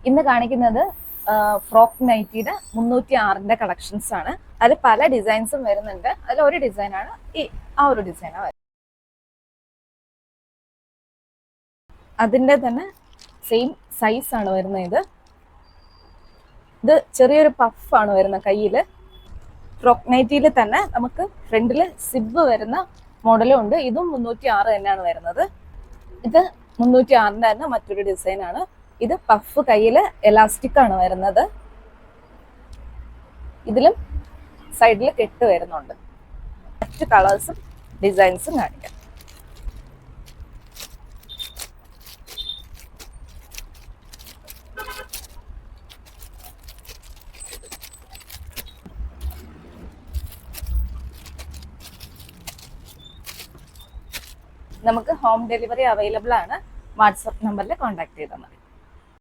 ഇന്ന് കാണിക്കുന്നത് frock നൈറ്റിയുടെ 306ന്റെ collections ആണ്. അതിൽ പല ഡിസൈൻസും വരുന്നുണ്ട്. അതിൽ ഒരു ഡിസൈനാണ് ഒരു ഡിസൈനാണ് വരുന്നത്. അതിൻ്റെ തന്നെ സെയിം സൈസ് ആണ് വരുന്നത്. ഇത് ചെറിയൊരു പഫാണ് വരുന്നത് കയ്യിൽ. ഫ്രോക്ക് നൈറ്റിയിൽ തന്നെ നമുക്ക് ഫ്രണ്ടിൽ സിബ് വരുന്ന മോഡലും ഉണ്ട്. ഇതും 306 തന്നെയാണ് വരുന്നത്. ഇത് 306ന്റെ തന്നെ മറ്റൊരു ഡിസൈനാണ്. ഇത് പഫ് കയ്യിൽ എലാസ്റ്റിക് ആണ് വരുന്നത്. ഇതിലും സൈഡിൽ കെട്ട് വരുന്നുണ്ട്. മറ്റ് കളേഴ്സും ഡിസൈൻസും കാണിക്കാം. നമുക്ക് ഹോം ഡെലിവറി അവൈലബിൾ ആണ്. വാട്സപ്പ് നമ്പറിൽ കോൺടാക്ട് ചെയ്താൽ മതി.